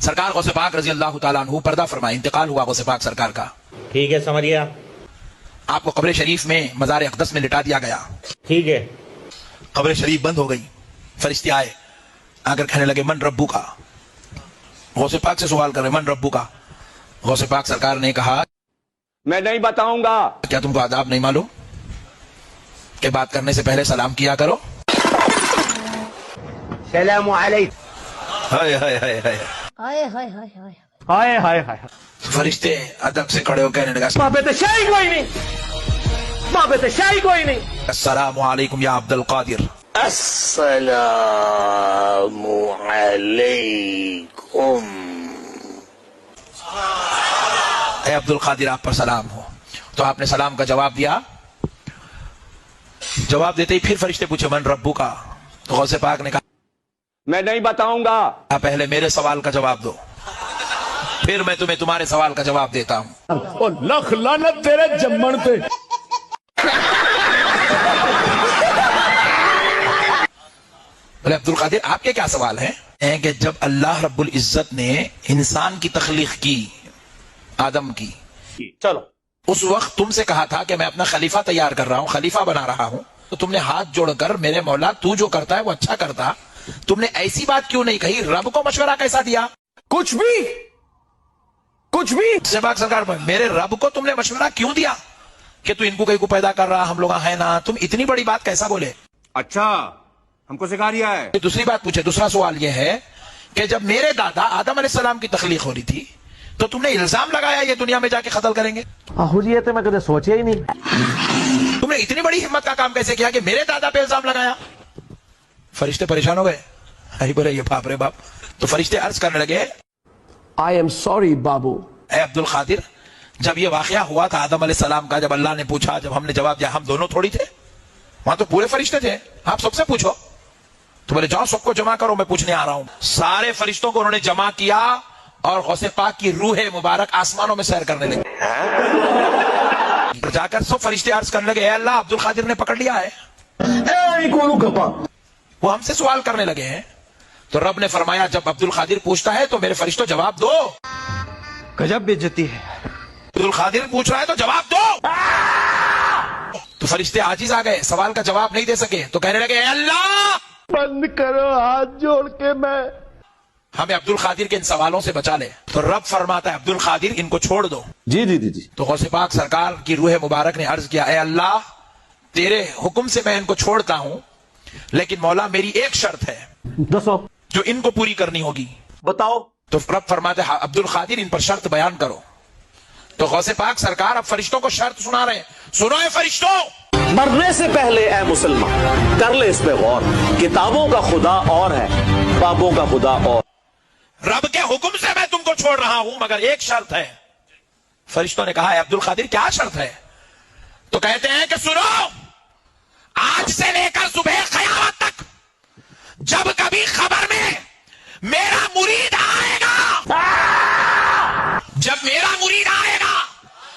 सरकार गौसे पाक रजी अल्लाह ताला अन्हु पर्दा फरमाए, इंतकाल हुआ गौसे पाक सरकार का। ठीक है, समझ गया। आपको कब्र शरीफ में मज़ार अक़दस में लिटा दिया गया। ठीक है। कब्र शरीफ बंद हो गई, फरिश्ते आए, आकर कहने लगे मन रब्बू का। गौसे पाक से सवाल कर रहे मन रब्बू का। गौसे पाक सरकार ने कहा मैं नहीं बताऊंगा। क्या तुमको आदाब नहीं मालूम कि बात करने से पहले सलाम किया करो। सलाम अलैकुम। हाय हाय हाय हाय हाय हाय हाय हाय हाय हाय हाय। फरिश्ते अदब से खड़े हो कहने लगा बाबे तो शाही कोई नहीं, बाबे तो शाही कोई नहीं। अस्सलामु अलैकुम या अब्दुल कादिर। अस्सलामु अलैकुम। ए अब्दुल कादिर आप पर सलाम हो। तो आपने सलाम का जवाब दिया। जवाब देते ही फिर फरिश्ते पूछे मन रब्बू का। तो गौसे पाक ने कहा मैं नहीं बताऊंगा। आप पहले मेरे सवाल का जवाब दो, फिर मैं तुम्हें तुम्हारे सवाल का जवाब देता हूं। लख लानत तेरे जम्मन पे। बोले अब्दुल कादिर आपके क्या सवाल हैं? कि जब अल्लाह रब्बुल इज्जत ने इंसान की तख्लीक की, आदम की, चलो उस वक्त तुमसे कहा था कि मैं अपना खलीफा तैयार कर रहा हूं, खलीफा बना रहा हूं, तो तुमने हाथ जोड़कर मेरे मौला तू जो करता है वो अच्छा करता, तुमने ऐसी बात क्यों नहीं कही? रब को मशवरा कैसा दिया? कुछ भी पाक सरकार पर मेरे रब को तुमने मशवरा क्यों दिया कि तू इनको कहीं को पैदा कर रहा, हम लोग है ना, तुम इतनी बड़ी बात कैसा बोले? अच्छा हमको सिखा रिया है। दूसरी बात पूछे, दूसरा सवाल यह है कि जब मेरे दादा आदम अलैहिस्सलाम की तख्लीक हो रही थी तो तुमने इल्जाम लगाया ये दुनिया में जाके कत्ल करेंगे। ये तो मैं कभी सोचा ही नहीं। तुमने इतनी बड़ी हिम्मत का काम कैसे किया कि मेरे दादा पे इल्जाम लगाया? फरिश्ते परेशान हो गए, अरे बोले ये बाप रे बाप। तो फरिश्ते अर्ज करने लगे आई एम सॉरी बाबू। ए अब्दुल कादिर, जब ये वाकया हुआ था आदम अलैहिस्सलाम का, जब अल्लाह ने पूछा, जब हमने जवाब दिया, हम दोनों थोड़ी थे, वहां तो पूरे फरिश्ते थे, आप सबसे पूछो। तो बोले जाओ सबको जमा करो, मैं पूछने आ रहा हूं। सारे फरिश्तों को उन्होंने जमा किया और गौसे पाक की रूह मुबारक आसमानों में सैर करने लगे। जाकर सब फरिश्ते अर्ज करने लगे अल्लाह अब्दुल कादिर ने पकड़ लिया है, वो हमसे सवाल करने लगे हैं। तो रब ने फरमाया जब अब्दुल कादिर पूछता है तो मेरे फरिश्तों जवाब दो। गजब बेइज्जती है। अब्दुल कादिर पूछ रहा है तो जवाब दो। तो फरिश्ते आजिज आ गए, सवाल का जवाब नहीं दे सके, तो कहने लगे अल्लाह बंद करो हाथ जोड़ के, मैं हमें अब्दुल कादिर के इन सवालों से बचा ले। तो रब फरमाता है अब्दुल कादिर इनको छोड़ दो। जी जी जी जी। तो गौसे पाक सरकार की रूह मुबारक ने अर्ज किया ए अल्लाह तेरे हुक्म से मैं इनको छोड़ता हूं, लेकिन मौला मेरी एक शर्त है दसो जो इनको पूरी करनी होगी। बताओ। तो रब फरमाते हैं अब्दुल कादिर इन पर शर्त बयान करो। तो गौसे पाक सरकार अब फरिश्तों को शर्त सुना रहे हैं, सुनो ए फरिश्तों, मरने से पहले ए मुसलमान कर ले इस पे गौर, किताबों का खुदा और है, बाबों का खुदा और। रब के हुक्म से मैं तुमको छोड़ रहा हूं मगर एक शर्त है। फरिश्तों ने कहा है अब्दुल कादिर क्या शर्त है? तो कहते हैं कि सुनो, आज से लेकर सुबह क़यामत तक जब कभी खबर में मेरा मुरीद आएगा, जब मेरा मुरीद आएगा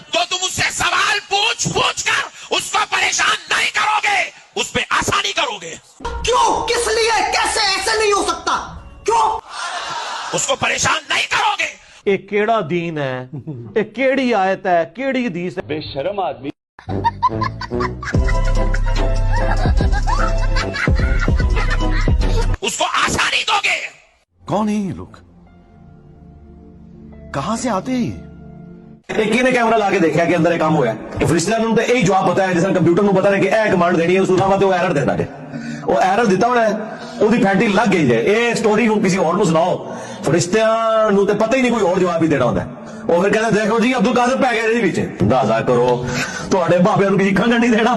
तो तुम उससे सवाल पूछ पूछ कर उसको परेशान नहीं करोगे, उस पे आसानी करोगे। क्यों? किस लिए? कैसे? ऐसे नहीं हो सकता। क्यों? उसको परेशान नहीं करोगे। एक केड़ा दीन है, एक केड़ी आयत है, केड़ी हदीस है। बेशरम आदमी। उसको आसानी दोगे। कौन है ये लोग? कहां से आते हैं? एक ने कैमरा ला के देखा कि अंदर एक काम हुआ है, फरिश्ते ने यही जवाब बताया जिस कंप्यूटर को पता है कि यह कमांड देनी है, उसका वो एरर देता है, वो एरर दिता होना है, ਉਹਦੀ फैंटी लग गई है। ये स्टोरी हूं किसी और को सुनाओ, फरिश्तियां ਨੂੰ ਤੇ पता ही नहीं कोई और जवाब ही देना होता है। ਉਹ ਫਿਰ ਕਹਿੰਦੇ ਦੇਖੋ ਜੀ ਅਬਦੁਲ ਕਾਦਰ ਪੈ ਗਿਆ ਇਹਦੇ ਵਿੱਚ, ਅੰਦਾਜ਼ਾ ਕਰੋ ਤੁਹਾਡੇ ਬਾਬਿਆਂ ਨੂੰ ਕਿਸੇ ਖੰਗਣ ਨਹੀਂ ਦੇਣਾ।